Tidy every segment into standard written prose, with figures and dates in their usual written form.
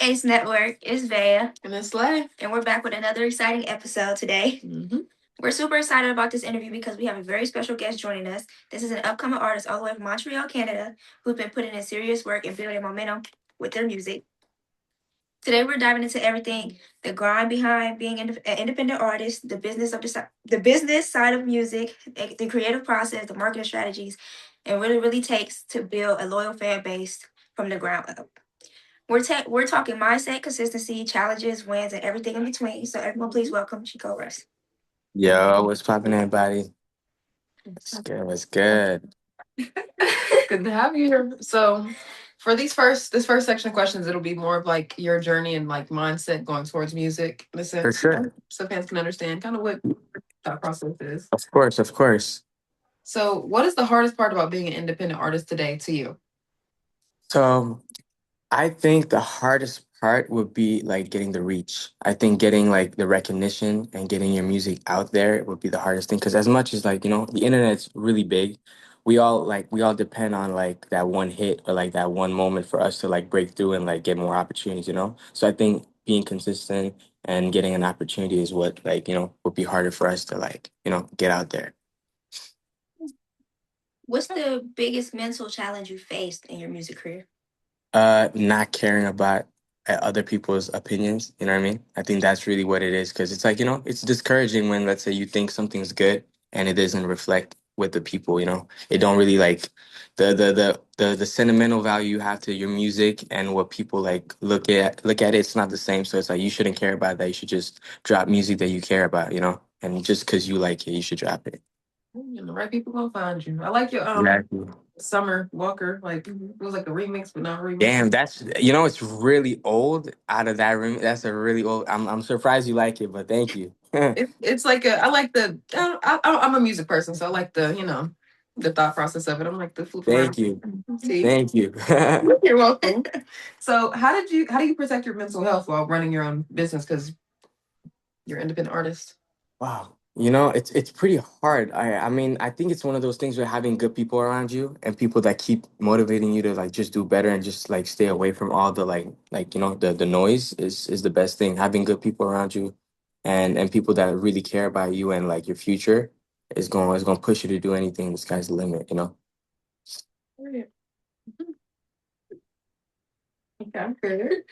Ace Network. It's Vaya. And it's Slay. And we're back with another exciting episode today. We're super excited about this interview because we have a very special guest joining us. This is an upcoming artist all the way from Montreal, Canada, who's been putting in serious work and building momentum with their music. Today we're diving into everything: the grind behind being an independent artist, the business of the business side of music, the creative process, the marketing strategies, and what it really takes to build a loyal fan base from the ground up. We're talking mindset, consistency, challenges, wins, and everything in between. So everyone, please welcome Chiko Russ. Yo, what's poppin', everybody? What's good? What's good? Good to have you here. So for this first section of questions, it'll be more of like your journey and like mindset going towards music in a For sense, sure. so fans can understand kind of what that process is. Of course, of course. So what is the hardest part about being an independent artist today to you? So I think the hardest part would be like getting the reach. I think getting like the recognition and getting your music out there would be the hardest thing. Because as much as like, the internet's really big, we all depend on like that one hit or like that one moment for us to like break through and like get more opportunities. So I think being consistent and getting an opportunity is what like, would be harder for us to like, get out there. What's the biggest mental challenge you faced in your music career? Not caring about other people's opinions. You know what I mean? I think that's really what it is because it's like it's discouraging when let's say you think something's good and it doesn't reflect with the people. It don't really like the sentimental value you have to your music and what people like look at it. It's not the same. So it's like you shouldn't care about that. You should just drop music that you care about. And just because you like it, you should drop it. And the right people gonna find you. I like your Exactly. Summer Walker. Like it was like a remix, but not a remix. Damn, it's really old out of that room. That's a really old. I'm surprised you like it, but thank you. It's like I like I'm a music person, so I like the thought process of it. I'm like the flip around. Thank you. See, Thank you. you're welcome. So how do you protect your mental health while running your own business? Because you're an independent artist. Wow. It's pretty hard. I mean, I think it's one of those things where having good people around you and people that keep motivating you to like just do better and just like stay away from all the the noise is the best thing. Having good people around you and people that really care about you and like your future is going to push you to do anything. The sky's the limit. Right. Okay, good.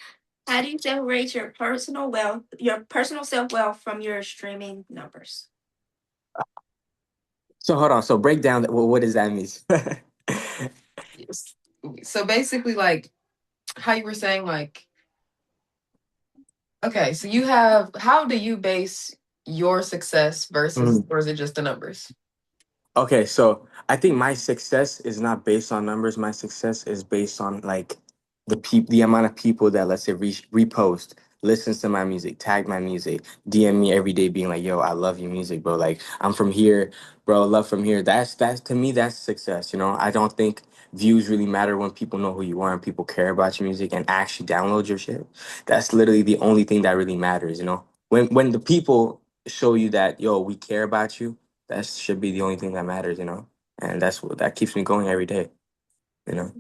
How do you separate your personal self wealth from your streaming numbers? So hold on. So break down what does that mean? Yes. So basically, like how you were saying, like okay, so you have how do you base your success versus or is it just the numbers? Okay, so I think my success is not based on numbers. My success is based on like the amount of people that let's say repost, listens to my music, tag my music, DM me every day, being like, "Yo, I love your music, bro. Like, I'm from here, bro. Love from here." That's to me, that's success. I don't think views really matter when people know who you are and people care about your music and actually download your shit. That's literally the only thing that really matters. When the people show you that, yo, we care about you, that should be the only thing that matters. And that's what that keeps me going every day, you know.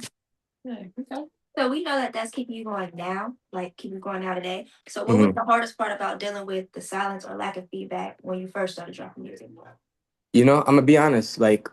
Yeah, okay. So we know that that's keeping you going now, like keeping you going now today. So what was Mhm. the hardest part about dealing with the silence or lack of feedback when you first started dropping music? I'm gonna be honest, like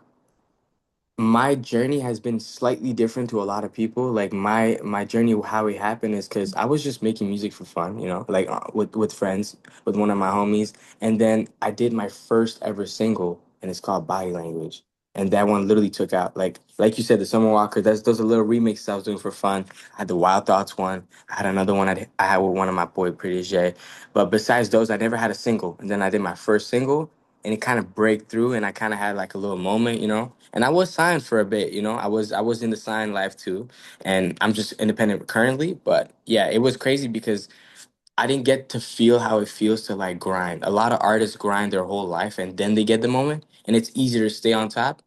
my journey has been slightly different to a lot of people. Like my journey, how it happened is because I was just making music for fun, like with friends, with one of my homies, and then I did my first ever single, and it's called Body Language, and that one literally took out like you said, the Summer Walker. That's those are little remixes I was doing for fun. I had the Wild Thoughts one. I had another one I had with one of my boy Pretty J, but besides those, I never had a single, and then I did my first single. And it kind of break through, and I kind of had like a little moment. And I was signed for a bit. I was in the sign life too, and I'm just independent currently. But yeah, it was crazy because I didn't get to feel how it feels to like grind. A lot of artists grind their whole life and then they get the moment, and it's easier to stay on top.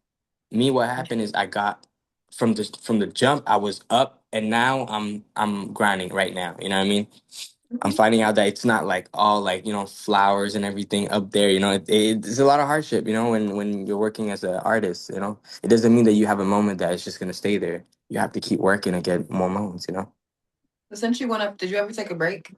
Me, what happened is I got from the jump, I was up, and now I'm grinding right now. You know what I mean? I'm finding out that it's not like all like flowers and everything up there. It's a lot of hardship. When you're working as an artist. It doesn't mean that you have a moment that is just gonna stay there. You have to keep working and get more moments. Since you went up, did you ever take a break?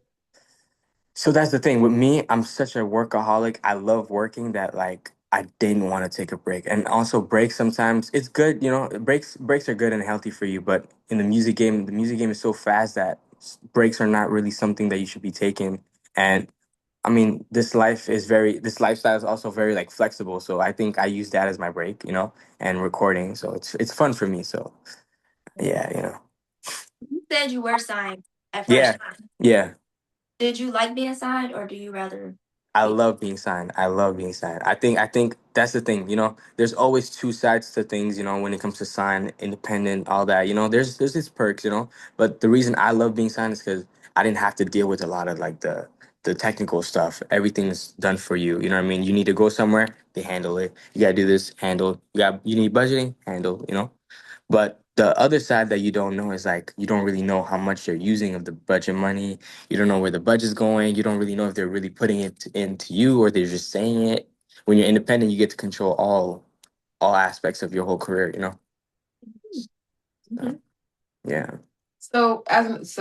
So that's the thing with me. I'm such a workaholic. I love working that like I didn't want to take a break. And also breaks sometimes it's good, you know. Breaks are good and healthy for you, but in the music game is so fast that breaks are not really something that you should be taking. And I mean, this lifestyle is also very like flexible. So I think I use that as my break, you know, and recording. So it's fun for me. So yeah, you know. You said you were signed at Yeah. first. Yeah. Did you like being signed, or do you rather I be? love being signed. I love being signed. I think that's the thing, you know. There's always two sides to things, you know, when it comes to sign, independent, all that. You know, there's its perks, you know. But the reason I love being signed is because I didn't have to deal with a lot of like the technical stuff. Everything's done for you. You know what I mean? You need to go somewhere, they handle it. You gotta do this, handle. You need budgeting, handle, you know. But the other side that you don't know is like you don't really know how much you're using of the budget money. You don't know where the budget's going. You don't really know if they're really putting it into you or they're just saying it. When you're independent, you get to control all aspects of your whole career, you know? So, Mhm. yeah. So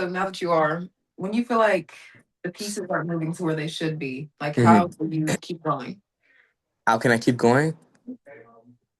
now that you are, when you feel like the pieces aren't moving to where they should be, like how Mhm. do you keep going? How can I keep going?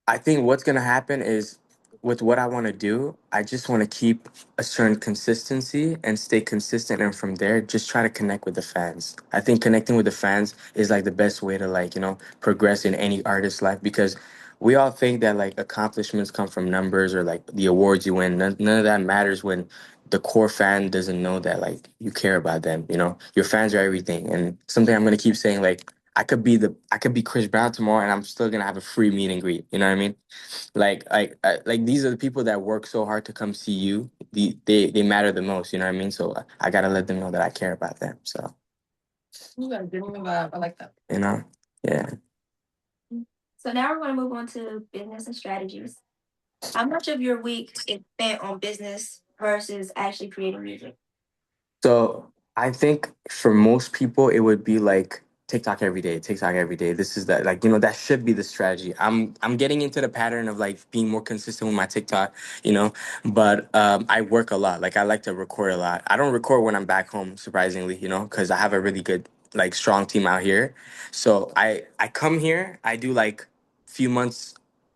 I think what's gonna happen is with what I want to do, I just want to keep a certain consistency and stay consistent, and from there, just try to connect with the fans. I think connecting with the fans is like the best way to like progress in any artist's life because we all think that like accomplishments come from numbers or like the awards you win. None of that matters when the core fan doesn't know that like you care about them. You know, your fans are everything, and something I'm gonna keep saying like I could be Chris Brown tomorrow and I'm still gonna have a free meet and greet. You know what I mean? Like these are the people that work so hard to come see you. They matter the most. You know what I mean? So I gotta let them know that I care about them. So You got a genuine vibe. I like that. you know, yeah. So now we're going to move on to business and strategies. How much of your week is spent on business versus actually creating music? So I think for most people, it would be like TikTok every day, TikTok every day. This is that like that should be the strategy. I'm getting into the pattern of like being more consistent with my TikTok, you know. But I work a lot. Like I like to record a lot. I don't record when I'm back home, surprisingly, you know, because I have a really good like strong team out here. So I come here, I do like few months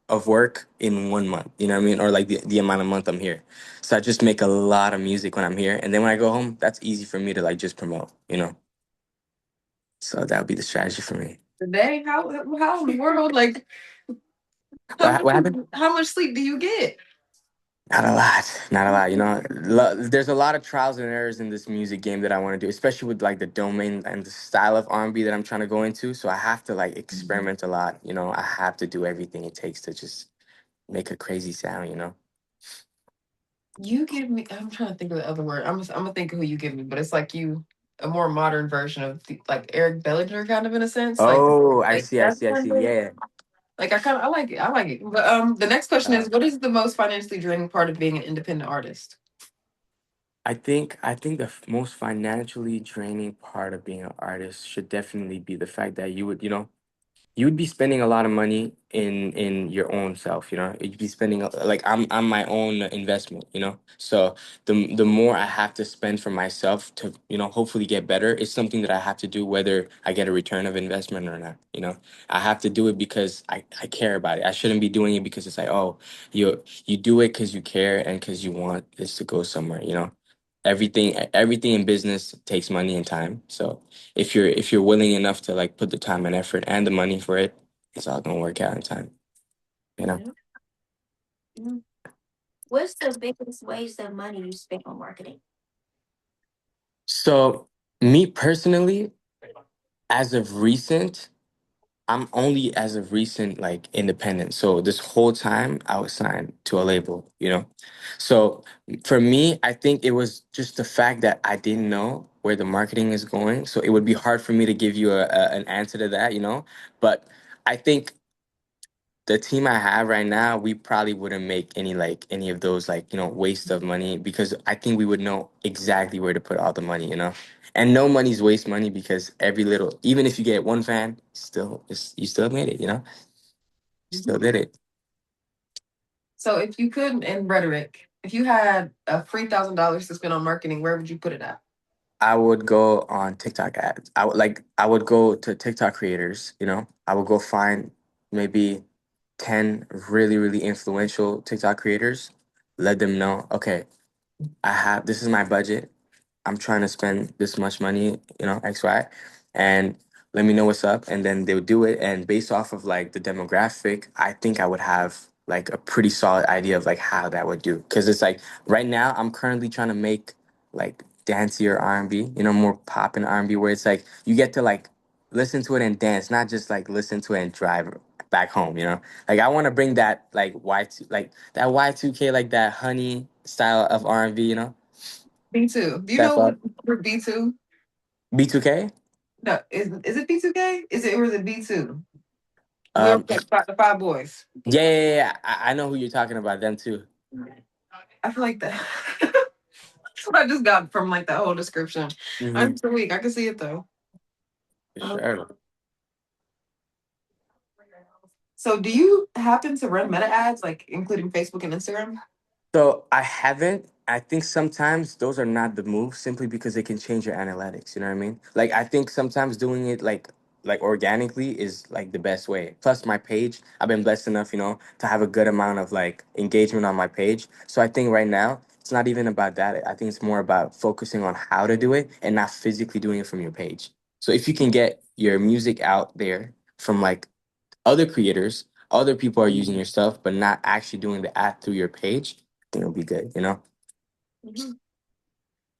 of work in 1 month, you know what I mean, or like the amount of month I'm here. So I just make a lot of music when I'm here, and then when I go home, that's easy for me to like just promote, you know. So that would be the strategy for me. Today, how in the world, like What happened? how much sleep do you get? Not a lot, not a lot. You know, there's a lot of trials and errors in this music game that I want to do, especially with like the domain and the style of R&B that I'm trying to go into. So I have to like experiment a lot. You know, I have to do everything it takes to just make a crazy sound. You know. You give me. I'm trying to think of the other word. I'm gonna think of who you give me, but it's like you a more modern version of like Eric Bellinger, kind of in a sense. Oh, Like I that's see, I kind see. of Yeah. like I like it. I like it. But the next question Uh, is, what is the most financially draining part of being an independent artist? I think the most financially draining part of being an artist should definitely be the fact that you would be spending a lot of money in your own self, you know. You'd be spending like I'm my own investment, you know. So the more I have to spend for myself to hopefully get better, it's something that I have to do whether I get a return of investment or not, you know. I have to do it because I care about it. I shouldn't be doing it because it's like, oh, you do it because you care and because you want this to go somewhere, you know. Everything in business takes money and time. So if you're willing enough to like put the time and effort and the money for it, it's all gonna work out in time. You know. Yeah. Mhm. What's the biggest waste of money you spent on marketing? So me personally, as of recent, I'm only as of recent like independent. So this whole time I was signed to a label, you know. So for me, I think it was just the fact that I didn't know where the marketing is going. So it would be hard for me to give you an answer to that, you know. But I think the team I have right now, we probably wouldn't make any of those like, waste of money because I think we would know exactly where to put all the money, you know? And no money's waste money because every little, even if you get one fan, you still made it, you know? Still Mhm. did it. So if you could, in rhetoric, If you had a $3,000 to spend on marketing, where would you put it at? I would go on TikTok ads. I would go to TikTok creators, you know. I would go find maybe 10 really, really influential TikTok creators, let them know, okay, I have this is my budget. I'm trying to spend this much money, you know, X, Y, and let me know what's up. And then they would do it. And based off of like the demographic, I think I would have like a pretty solid idea of like how that would do. Cause it's like right now I'm currently trying to make like dancier R&B, you know, more pop and R&B where it's like you get to like listen to it and dance, not just like listen to it and drive back home, you know? Like I want to bring that like Y2 like that Y2K like that honey style of R&B, you know? B2. Do you That know fuck what for B2? B2K. No, is it B2K? Is it or is it B2? We are Um, like five boys. yeah, yeah, yeah, yeah. I know who you're talking about. Them too. I feel like that. That's what I just got from like that whole description. Hmm. I'm so weak. I can see it though. For Um, sure. so do you happen to run meta ads, like including Facebook and Instagram? So I haven't. I think sometimes those are not the moves simply because they can change your analytics. You know what I mean? Like I think sometimes doing it like organically is like the best way. Plus my page, I've been blessed enough, you know, to have a good amount of like engagement on my page. So I think right now it's not even about that. I think it's more about focusing on how to do it and not physically doing it from your page. So if you can get your music out there from like other creators, other people are using your stuff, but not actually doing the ad through your page, I think it'll be good, you know? Mhm.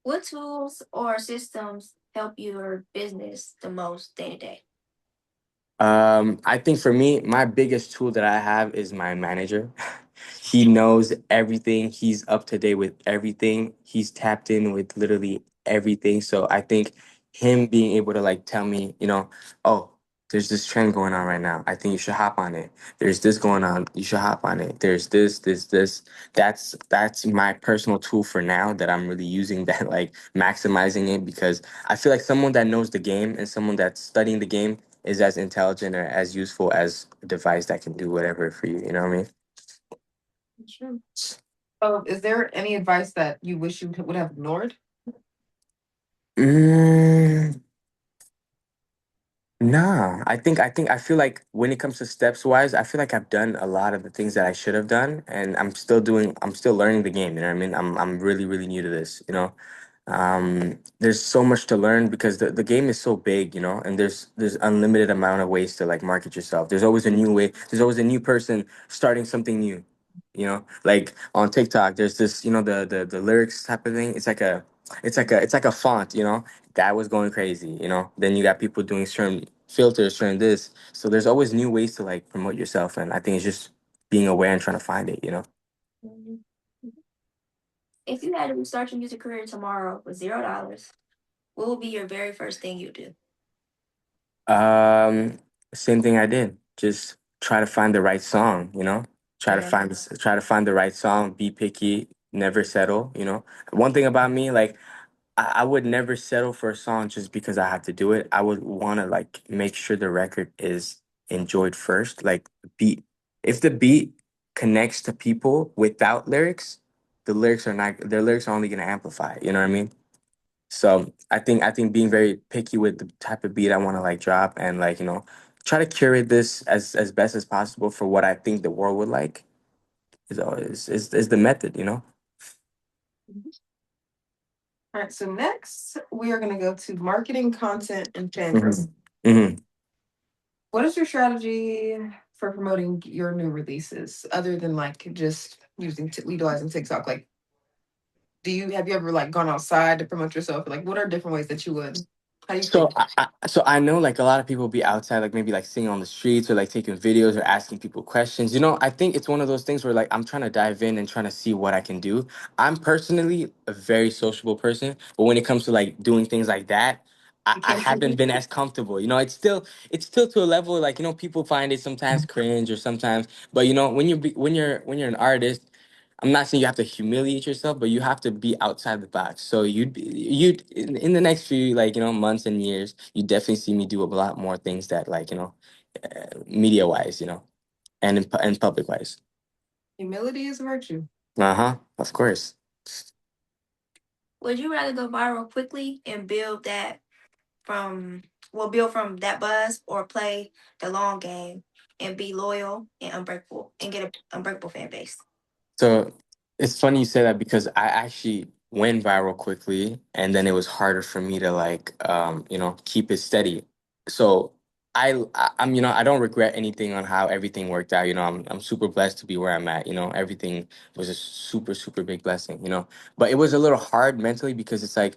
What tools or systems help your business the most day to day? I think for me, my biggest tool that I have is my manager. He knows everything. He's up to date with everything. He's tapped in with literally everything. So I think him being able to like tell me, you know, oh, there's this trend going on right now. I think you should hop on it. There's this going on. You should hop on it. There's this. That's my personal tool for now that I'm really using that like maximizing it because I feel like someone that knows the game and someone that's studying the game is as intelligent or as useful as a device that can do whatever for you. You know what I mean? Sure. Is there any advice that you wish you would have ignored? Mm, nah, I feel like when it comes to steps wise, I feel like I've done a lot of the things that I should have done, and I'm still learning the game. You know what I mean? I'm really really new to this. You know, there's so much to learn because the game is so big. You know, and there's unlimited amount of ways to like market yourself. There's always a new way. There's always a new person starting something new. You know, like on TikTok, there's this, you know, the lyrics type of thing. It's like a font, you know, that was going crazy, you know. Then you got people doing certain filters, certain this. So there's always new ways to like promote yourself, and I think it's just being aware and trying to find it, you know. Mhm. If you had to restart your music career tomorrow with $0, what would be your very first thing you do? Um, Same thing I did. Just try to find the right song, you know. Yeah. Try to find the right song. Be picky. Never settle. You know. One thing about me, like I would never settle for a song just because I have to do it. I would want to like make sure the record is enjoyed first. Like the beat, if the beat connects to people without lyrics, their lyrics are only gonna amplify. You know what I mean? So I think being very picky with the type of beat I want to like drop and like, you know, try to curate this as best as possible for what I think the world would like is the method, you know? Mhm. All right. So next we are going to go to marketing, content, and fan Hmm. growth. Hmm. What is your strategy for promoting your new releases, other than like just utilizing TikTok? Like, have you ever like gone outside to promote yourself? Like, what are different ways that you would? How do you So create? so I know like a lot of people be outside, like maybe like singing on the streets or like taking videos or asking people questions. You know, I think it's one of those things where like I'm trying to dive in and trying to see what I can do. I'm personally a very sociable person, but when it comes to like doing things like that, You I can't haven't been as comfortable. You know, it's still to a level like, you know, people find it sometimes cringe or sometimes, but you know, when you're an artist, I'm not saying you have to humiliate yourself, but you have to be outside the box. So you'd in the next few like, you know, months and years, you definitely see me do a lot more things that like, you know, media wise, you know, and in public wise. Humility is a virtue. Uh-huh. Of course. Would you rather go viral quickly and build from that buzz, or play the long game and be loyal and unbreakable and get an unbreakable fan base? So it's funny you say that because I actually went viral quickly, and then it was harder for me to like keep it steady. So I'm I don't regret anything on how everything worked out. I'm super blessed to be where I'm at. Everything was a super big blessing. But it was a little hard mentally because it's like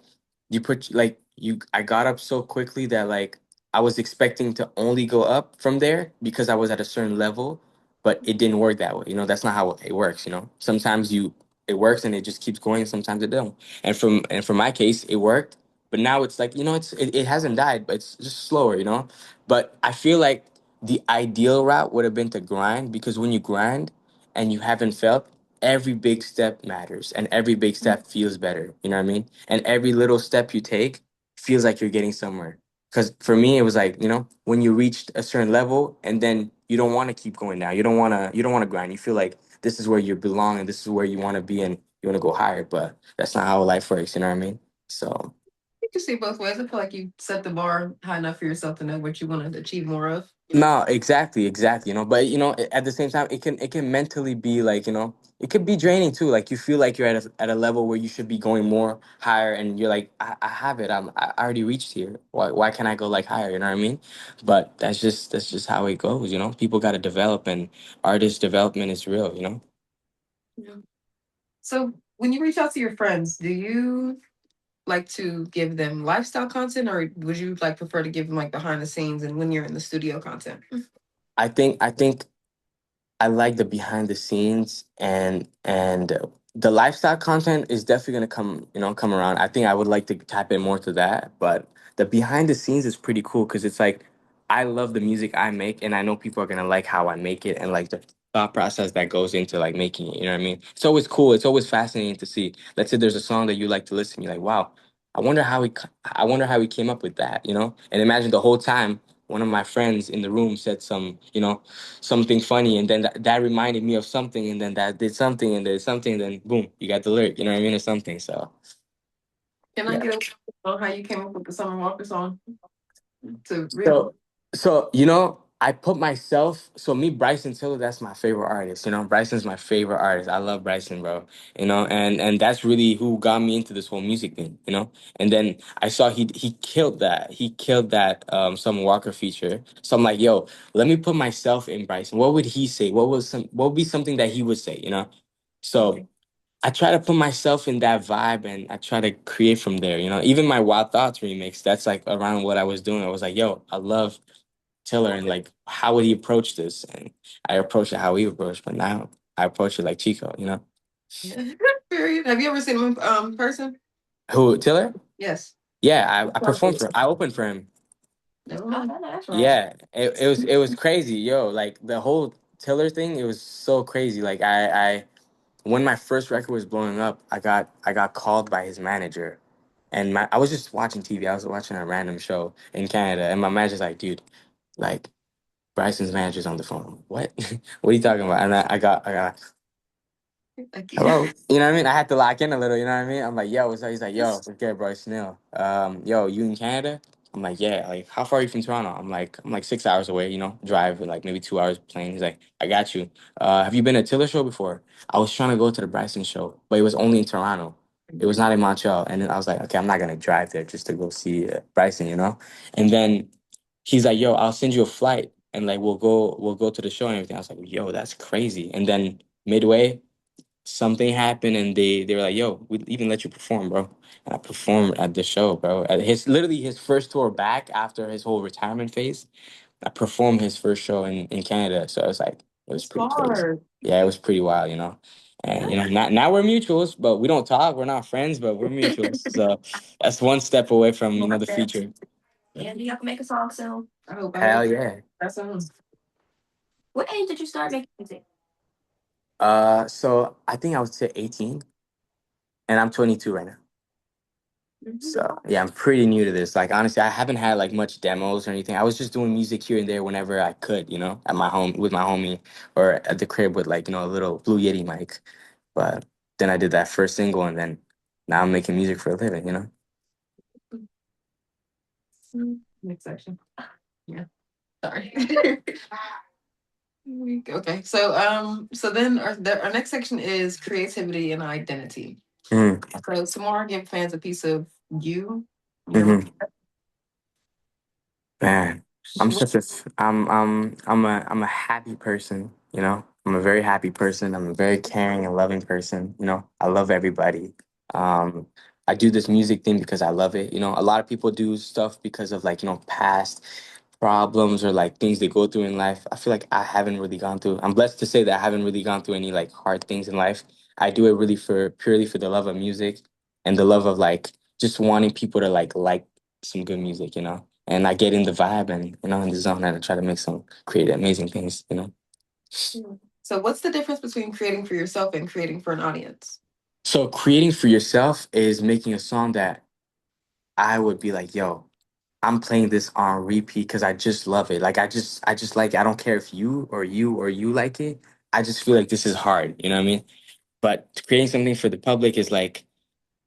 I got up so quickly that like I was expecting to only go up from there because I was at a certain level, but it didn't work that way. That's not how it works. Sometimes it works and it just keeps going, and sometimes it don't. And from my case, it worked, but now it's like it hasn't died, but it's just slower. But I feel like the ideal route would have been to grind, because when you grind and you haven't felt, every big step matters, and every big step feels better. You know what I mean? And every little step you take feels like you're getting somewhere. Because for me, it was like, when you reached a certain level and then you don't want to keep going down. You don't want to grind. You feel like this is where you belong and this is where you want to be, and you want to go higher. But that's not how life works. You know what I mean? So You can see both ways. I feel like you set the bar high enough for yourself to know what you want to achieve more of. no, exactly. But at the same time, it can mentally be like, it could be draining too. Like you feel like you're at a level where you should be going more higher, and you're like, I have it. I already reached here. Why can't I go like higher? You know what I mean? But that's just how it goes. People got to develop, and artist development is real. Yeah. So when you reach out to your friends, do you like to give them lifestyle content, or would you like prefer to give them like behind the scenes and when you're in the studio content? I think I like the behind the scenes, and the lifestyle content is definitely gonna come around. I think I would like to tap in more to that, but the behind the scenes is pretty cool because it's like I love the music I make, and I know people are gonna like how I make it, and like the thought process that goes into like making it. You know what I mean? It's always cool. It's always fascinating to see. Let's say there's a song that you like to listen. You're like, wow, I wonder how he came up with that. And imagine the whole time one of my friends in the room said something funny, and then that reminded me of something, and then that did something, and did something, and then boom, you got the lyric. You know what I mean, or something. So Can I yeah. get a on how you came up with the Summer Walker song to real? So I put myself. So me, Bryson Tiller, that's my favorite artist. Bryson's my favorite artist. I love Bryson, bro. And that's really who got me into this whole music thing. And then I saw he killed that. He killed that Summer Walker feature. So I'm like, yo, let me put myself in Bryson. What would he say? What would be something that he would say? So I try to put myself in that vibe, and I try to create from there. Even my Wild Thoughts remix, that's like around what I was doing. I was like, yo, I love Tiller, and like, how would he approach this? And I approached it how he approached, but now I approach it like Chico. Yeah. Period. Have you ever seen him in person? Who, Tiller? Yes. Yeah, I opened for him. Never Oh, mind. that's right. Yeah, it was crazy, yo. Like the whole Tiller thing, it was so crazy. Like I when my first record was blowing up, I got called by his manager, and I was just watching TV. I was watching a random show in Canada, and my manager's like, dude, like Bryson's manager's on the phone. What? What are you talking about? And I got Like, hello. You know what I mean? I had to lock in a little. You know what I mean? I'm like, yo, what's up? He's like, yo, what's good, bro? Snell. Yo, you in Canada? I'm like, yeah. Like, how far are you from Toronto? I'm like 6 hours away. Drive like maybe 2 hours plane. He's like, I got you. Have you been to Tiller show before? I was trying to go to the Bryson show, but it was only in Toronto. It was not in Montreal. And then I was like, okay, I'm not gonna drive there just to go see Bryson. And then he's like, yo, I'll send you a flight, and like we'll go to the show and everything. I was like, yo, that's crazy. And then midway, something happened, and they were like, yo, we even let you perform, bro. And I performed at the show, bro. At his first tour back after his whole retirement phase. I performed his first show in Canada. So it was that's pretty crazy. hard. Yeah, it was pretty wild. And now we're mutuals, but we don't talk. We're not friends, but we're mutuals. So that's one step away from the feature. Yeah, you have to make a song soon. I hope I Hell make yeah. that song. What age did you start making music? So I think I was to 18, and I'm 22 right now. So yeah, I'm pretty new to this. Like honestly, I haven't had like much demos or anything. I was just doing music here and there whenever I could, at my home with my homie, or at the crib with like a little Blue Yeti mic. But then I did that first single, and then now I'm making music for a living, you know? Next section. Yeah. Sorry. Okay. So then our next section is creativity and identity. Mm-hmm. So Samara, give fans a piece of you. Mm-hmm. Man, I'm a happy person, you know. I'm a very happy person. I'm a very caring and loving person, you know. I love everybody. Um, I do this music thing because I love it. You know, a lot of people do stuff because of like, you know, past problems or like things they go through in life. I feel like I haven't really gone through. I'm blessed to say that I haven't really gone through any like hard things in life. I do it really for purely for the love of music and the love of like just wanting people to like some good music, you know. And I get in the vibe and you know in the zone and I try to make some create amazing things, you know. So what's the difference between creating for yourself and creating for an audience? So creating for yourself is making a song that I would be like, yo, I'm playing this on repeat because I just love it. Like I just like it. I don't care if you like it. I just feel like this is hard. You know what I mean? But creating something for the public is like,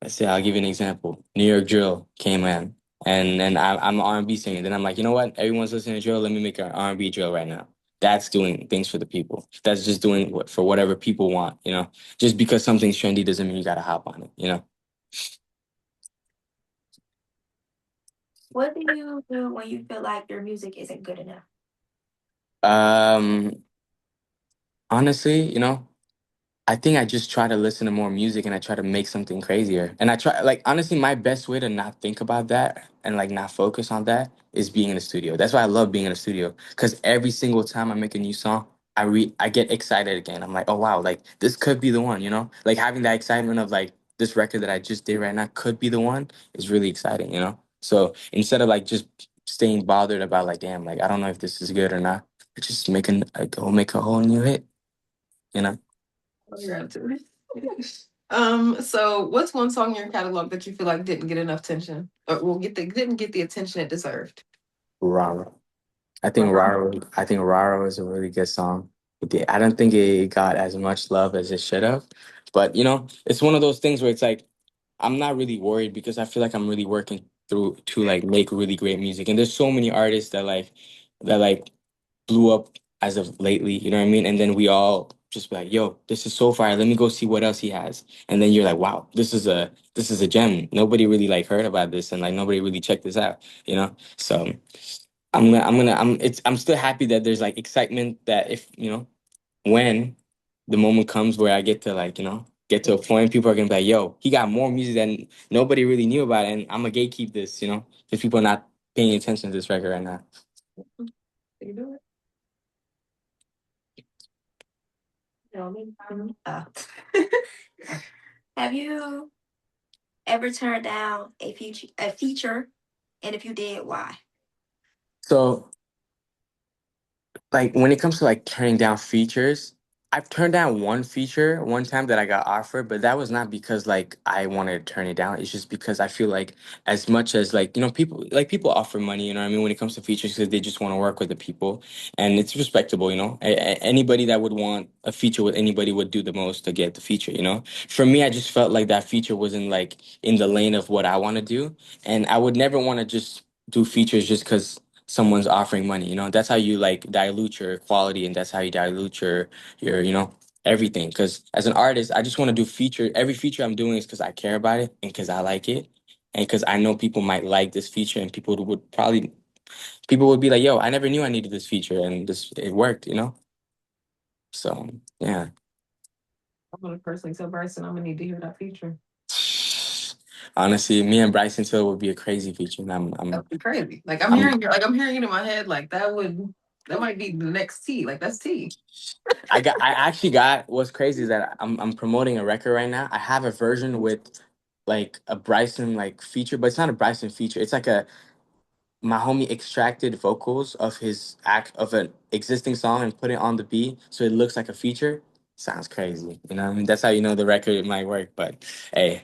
let's say I'll give you an example. New York drill came in, and I'm an R&B singer. Then I'm like, you know what? Everyone's listening to drill. Let me make an R&B drill right now. That's doing things for the people. That's just doing what for whatever people want. You know, just because something's trendy doesn't mean you gotta hop on it. You know. What do you do when you feel like your music isn't good enough? Um, honestly, you know, I think I just try to listen to more music and I try to make something crazier. And I try, like, honestly, my best way to not think about that and like not focus on that is being in the studio. That's why I love being in the studio because every single time I make a new song, I get excited again. I'm like, oh wow, like this could be the one, you know? Like having that excitement of like this record that I just did right now could be the one is really exciting, you know? So instead of like just staying bothered about like, damn, like I don't know if this is good or not, just making like go make a whole new hit, you know? Your attitude. So what's one song in your catalog that you feel like didn't get enough attention? Or didn't get the attention it deserved? Rara. Uh-huh. I think Rara is a really good song. I don't think it got as much love as it should have. But you know, it's one of those things where it's like I'm not really worried because I feel like I'm really working through to like make really great music. And there's so many artists that blew up as of lately, you know what I mean? And then we all just be like, yo, this is so fire. Let me go see what else he has. And then you're like, wow, this is a gem. Nobody really like heard about this and like nobody really checked this out, you know? So I'm still happy that there's like excitement that if you know when the moment comes where I get to like you know get to a point people are gonna be like yo he got more music than nobody really knew about and I'm gonna gatekeep this you know because people are not paying attention to this record right now. You do it. No, me. Oh. Have you ever turned down a feature, and if you did, why? So like when it comes to like turning down features, I've turned down one feature one time that I got offered, but that was not because like I wanted to turn it down. It's just because I feel like as much as like, you know, people offer money, you know what I mean, when it comes to features because they just want to work with the people and it's respectable, you know. Anybody that would want a feature with anybody would do the most to get the feature, you know. For me, I just felt like that feature wasn't like in the lane of what I want to do, and I would never want to just do features just because someone's offering money. You know, that's how you like dilute your quality, and that's how you dilute your you know everything. Because as an artist, I just want to do feature. Every feature I'm doing is because I care about it and because I like it, and because I know people might like this feature, and people would be like, "Yo, I never knew I needed this feature, and this it worked." You know, so yeah. I'm gonna personally tell Bryson I'm gonna need to hear that feature. Honestly, me and Bryson Tiller would be a crazy feature, and That'd be crazy. I'm I'm hearing it in my head. Like that might be the next T. Like that's T. I actually got what's crazy is that I'm promoting a record right now. I have a version with like a Bryson like feature, but it's not a Bryson feature. It's like a my homie extracted vocals of his act of an existing song and put it on the beat so it looks like a feature. Sounds crazy. You know what I mean? That's how you know the record might work. But hey,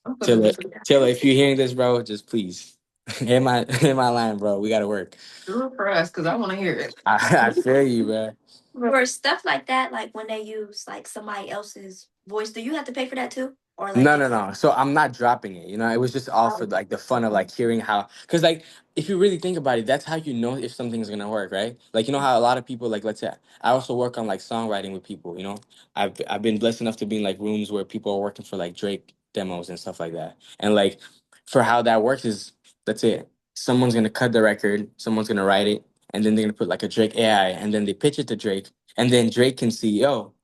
I'm putting Tiller, this Tiller, if you're hearing this, bro, just please hit my line, bro. We gotta work. through for us because I want to hear it. I feel you, bro. For stuff like that, like when they use like somebody else's voice, do you have to pay for that too, or like No, no, no. So I'm not dropping it. You know, it was just all for like the fun of like hearing how, because like if you really think about it, that's how you know if something's gonna work, right? Like you know how a lot of people like let's say I also work on like songwriting with people. You know, I've been blessed enough to be in like rooms where people are working for like Drake demos and stuff like that. And like for how that works is that's it. Someone's gonna cut the record, someone's gonna write it, and then they're gonna put like a Drake AI, and then they pitch it to Drake, and then Drake can see, yo,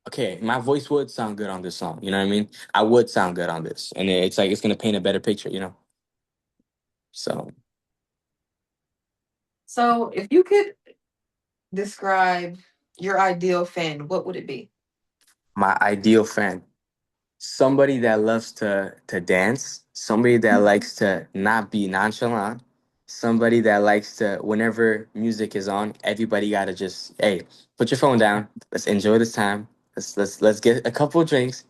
okay, my voice would sound good on this song. You know what I mean? I would sound good on this, and it's like it's gonna paint a better picture. You know. So So if you could describe your ideal fan, what would it be? my ideal fan, somebody that loves to dance, somebody that likes to not be nonchalant, somebody that likes to whenever music is on, everybody gotta just hey, put your phone down. Let's enjoy this time. Let's get a couple of drinks.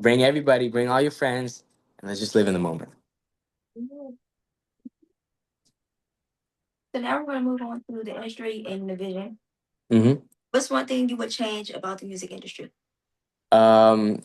Bring everybody, bring all your friends, and let's just live in the moment. So now we're going to move on to the industry and the vision. Mm-hmm. What's one thing you would change about the music industry? Um,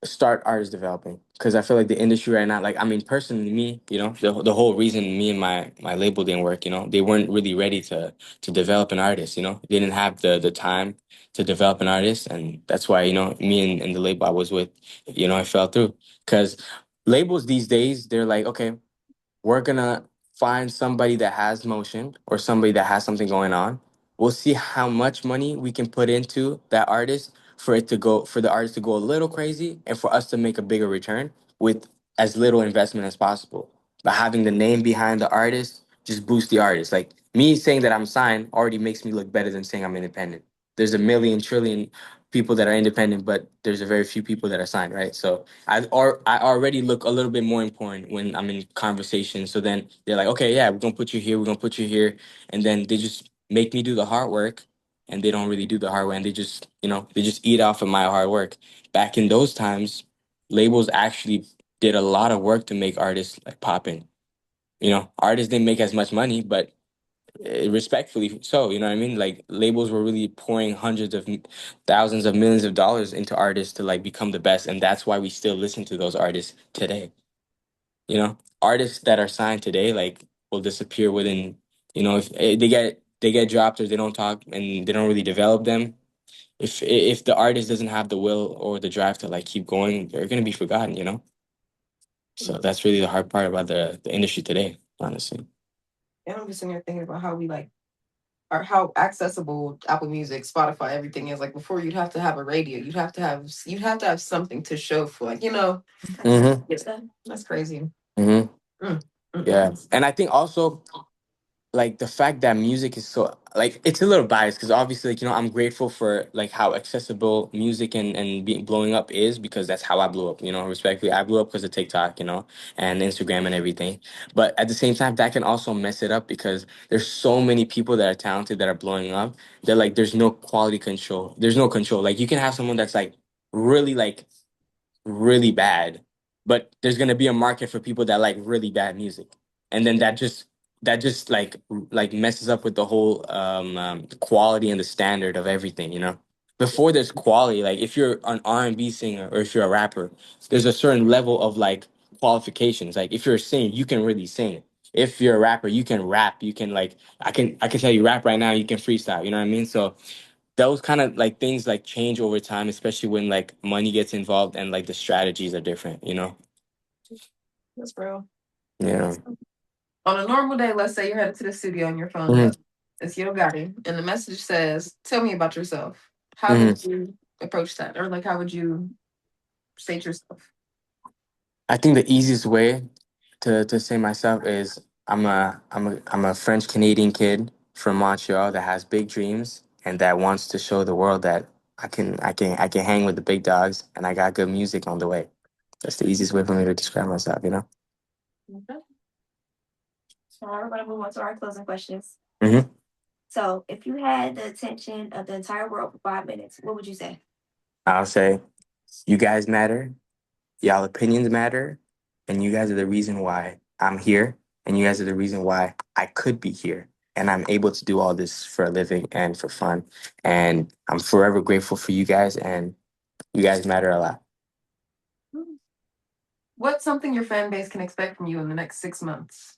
Start artist developing because I feel like the industry right now, like I mean, personally, me, you know, the whole reason me and my label didn't work, you know, they weren't really ready to develop an artist, you know, they didn't have the time to develop an artist, and that's why you know me and the label I was with, you know, I fell through because labels these days they're like, okay, we're gonna find somebody that has motion or somebody that has something going on. We'll see how much money we can put into that artist for it to go for the artist to go a little crazy and for us to make a bigger return with as little investment as possible. But having the name behind the artist just boosts the artist. Like me saying that I'm signed already makes me look better than saying I'm independent. There's a million trillion people that are independent, but there's a very few people that are signed, right? So I already look a little bit more important when I'm in conversation. So then they're like, okay, yeah, we're gonna put you here, we're gonna put you here, and then they just make me do the hard work, and they don't really do the hard work, and they just you know they just eat off of my hard work. Back in those times, labels actually did a lot of work to make artists like pop in. You know, artists didn't make as much money, but respectfully so, you know what I mean? Like labels were really pouring hundreds of thousands of millions of dollars into artists to like become the best, and that's why we still listen to those artists today. You know, artists that are signed today like will disappear within, you know, if they get dropped or they don't talk and they don't really develop them. If the artist doesn't have the will or the drive to like keep going, they're gonna be forgotten. You know, so that's really the hard part about the industry today, honestly. And I'm just sitting here thinking about how we like or how accessible Apple Music, Spotify, everything is. Like before, you'd have to have a radio. You'd have to have something to show for, like Mm-hmm. That's crazy. Mm-hmm. Mm, Yeah, mm. and I think also like the fact that music is so like it's a little biased because obviously like you know I'm grateful for like how accessible music and being blowing up is because that's how I blew up, you know, respectfully I blew up because of TikTok, you know, and Instagram and everything. But at the same time that can also mess it up because there's so many people that are talented that are blowing up that like there's no quality control, there's no control. Like you can have someone that's really like really bad, but there's gonna be a market for people that like really bad music, and then that just like messes up with the whole quality and the standard of everything. You know, before there's quality, like if you're an R&B singer or if you're a rapper, there's a certain level of like qualifications. Like if you're a singer, you can really sing. If you're a rapper, you can rap. You can like I can tell you rap right now. You can freestyle. You know what I mean? So those kind of like things like change over time, especially when like money gets involved and like the strategies are different, you know? That's real. Yeah. On a normal day, let's say you're headed to the studio and your phone's Hmm. up. It's Yo Gotti, and the message says, "Tell me about yourself." How Hmm. would you approach that, or like how would you state yourself? I think the easiest way to say myself is I'm a French Canadian kid from Montreal that has big dreams and that wants to show the world that I can hang with the big dogs and I got good music on the way. That's the easiest way for me to describe myself, you know? Okay. So now we're going to move on to our closing questions. Hmm. So, if you had the attention of the entire world for 5 minutes, what would you say? I'll say, you guys matter. Y'all opinions matter, and you guys are the reason why I'm here, and you guys are the reason why I could be here. and I'm able to do all this for a living and for fun. And I'm forever grateful for you guys, and you guys matter a lot. What's something your fan base can expect from you in the next 6 months?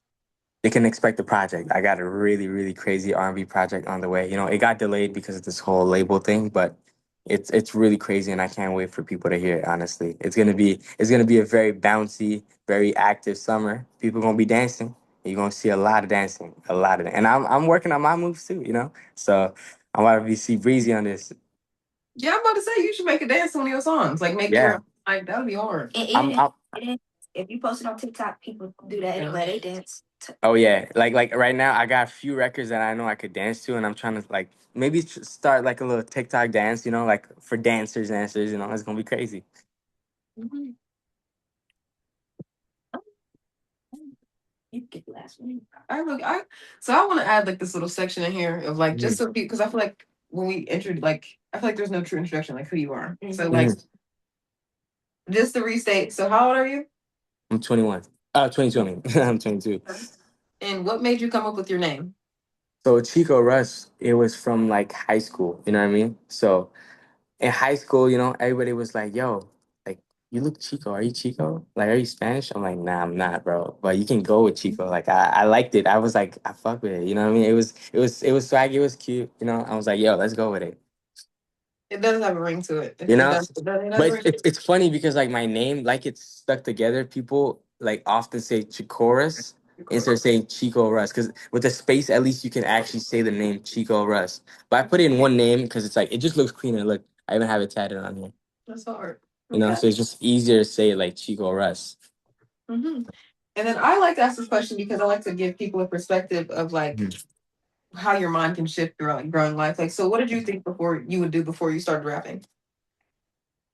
They can expect a project. I got a really, really crazy R&B project on the way. You know, it got delayed because of this whole label thing, but it's really crazy, and I can't wait for people to hear it. Honestly, it's gonna be a very bouncy, very active summer. People gonna be dancing. You're gonna see a lot of dancing, a lot of it. And I'm working on my moves too. You know, so I'm about to be see breezy on this. Yeah, I'm about to say you should make a dance to one of your songs. Like make Yeah, your like that would be hard. And I'm. even I'm if you post it on TikTok, people do that anyway. They dance. Oh yeah, like right now I got a few records that I know I could dance to, and I'm trying to like maybe start like a little TikTok dance, you know, like for dancers, you know, it's gonna be crazy. Mhm. You get the last one. I want to add like this little section in here of like just Mhm. so people because I feel like when we entered like I feel like there's no true introduction like who you are. So like Mhm. just to restate. So how old are you? I'm 21. 22. I mean, I'm 22. And what made you come up with your name? So Chico Russ, it was from like high school. You know what I mean? So in high school, you know, everybody was like, "Yo, like you look Chico. Are you Chico? Like, are you Spanish?" I'm like, "Nah, I'm not, bro. But you can go with Chico." Like, I liked it. I was like, I fuck with it. You know what I mean? It was swaggy. It was cute. You know, I was like, "Yo, let's go with it." It does have a ring to it. You It know, does. It has but a it's, ring. it's it's funny because like my name, like it's stuck together. People like often say Chikorus instead of saying Chico Russ, because with a space, at least you can actually say the name Chico Russ. But I put it in one name because it's like it just looks cleaner. Look, I even have it tatted on here. That's hard. You know, Okay. so it's just easier to say like Chico Russ. And then I like to ask this question because I like to give people a perspective of like Mhm. how your mind can shift throughout like growing life. Like, so what did you think before you would do before you started rapping?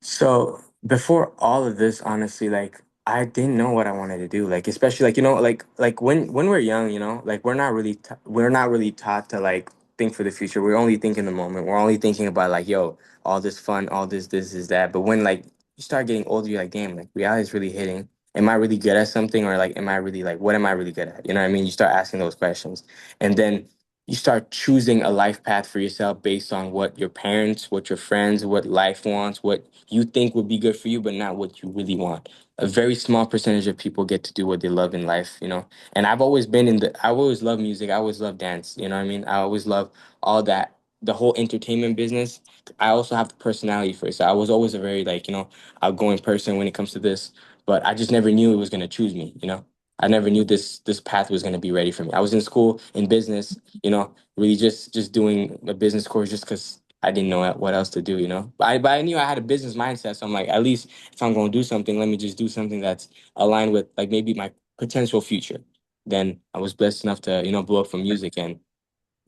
So before all of this, honestly, like I didn't know what I wanted to do. Like especially like you know like when we're young, you know, like we're not really taught to like think for the future. We're only thinking the moment. We're only thinking about like yo, all this fun, all this is that. But when like you start getting older, you're like damn, like reality is really hitting. Am I really good at something, or like am I really like what am I really good at? You know what I mean? You start asking those questions, and then you start choosing a life path for yourself based on what your parents, what your friends, what life wants, what you think would be good for you, but not what you really want. A very small percentage of people get to do what they love in life, you know. And I've always been I always loved music. I always loved dance. You know what I mean? I always loved all that, the whole entertainment business. I also have the personality for it. So I was always a very like, you know, outgoing person when it comes to this. But I just never knew it was gonna choose me, you know. I never knew this path was gonna be ready for me. I was in school in business, you know, really just doing a business course just because I didn't know what else to do, you know. But I knew I had a business mindset, so I'm like, at least if I'm going to do something, let me just do something that's aligned with like maybe my potential future. Then I was blessed enough to you know blow up from music, and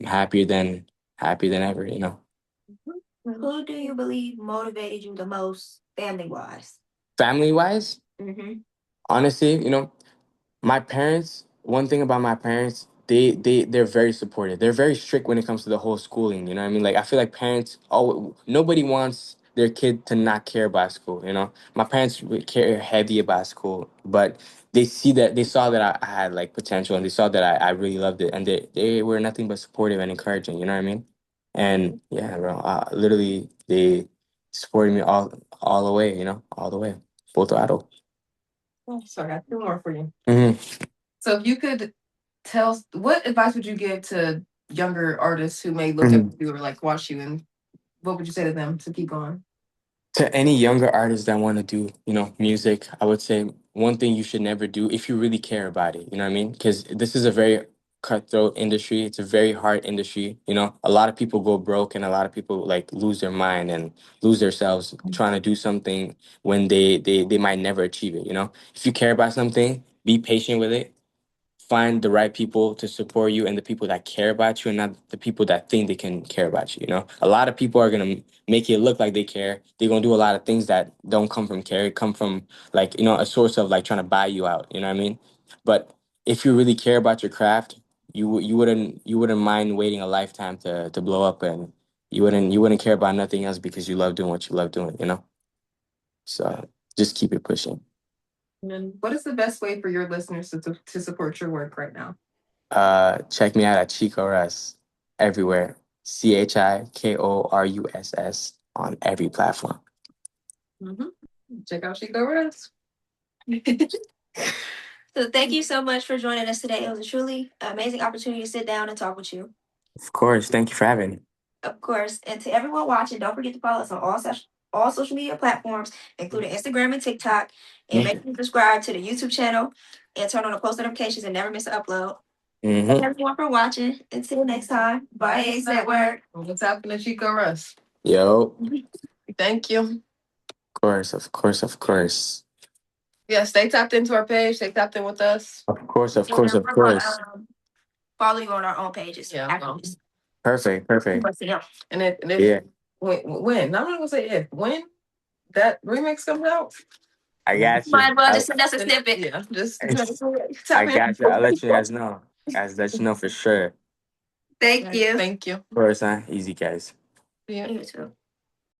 I'm happier than ever, you know. Who do you believe motivated you the most, family wise? Family wise, Mm-hmm. honestly, you know, my parents, one thing about my parents, they're very supportive. They're very strict when it comes to the whole schooling, you know what I mean? Like I feel like parents nobody wants their kid to not care about school, you know? My parents would care heavy about school, but they saw that I had like potential, and they saw that I really loved it, and they were nothing but supportive and encouraging, you know what I mean? And yeah, bro, literally they supported me all the way, you know, all the way. Full throttle. Oh, so I got two more for you. Hmm. So if you could what advice would you give to younger artists who may look up to you or like watch you, and what would you say to them to keep going? To any younger artists that want to do, you know, music, I would say one thing you should never do if you really care about it, you know what I mean? Because this is a very cutthroat industry. It's a very hard industry. You know, a lot of people go broke, and a lot of people like lose their mind and lose themselves trying to do something when they might never achieve it, you know? If you care about something, be patient with it, find the right people to support you, and the people that care about you, and not the people that think they can care about you. You know, a lot of people are gonna make it look like they care. They're gonna do a lot of things that don't come from care. It come from like you know a source of like trying to buy you out. You know what I mean? But if you really care about your craft, you wouldn't mind waiting a lifetime to blow up, and you wouldn't care about nothing else because you love doing what you love doing. You know, so just keep it pushing. And then what is the best way for your listeners to support your work right now? Check me out at Chiko Russ everywhere. CHIKORUSS on every platform. Check out Chiko Russ. So thank you so much for joining us today. It was a truly amazing opportunity to sit down and talk with you. Of course. Thank you for having me. Of course. And to everyone watching, don't forget to follow us on all social media platforms, including Instagram and TikTok. And make sure you subscribe to the YouTube channel and turn on the post notifications and never miss an upload. Thank everyone for watching. Until next time. Bye, Ace Network. What's happening, Chiko Russ? Yo. Thank you. Of course. Yeah, stay tapped into our page. Stay tapped in with us. Of course. Follow you on our own pages. Yeah. Perfect. And if when I'm not gonna say if when that remix comes out, I got you. Might as well just send us a snippet. Yeah, just I tap in. got you. I'll let you guys know. Let you know for sure. Thank you. Thank you. Of course, huh? Easy, guys. Yeah. You too.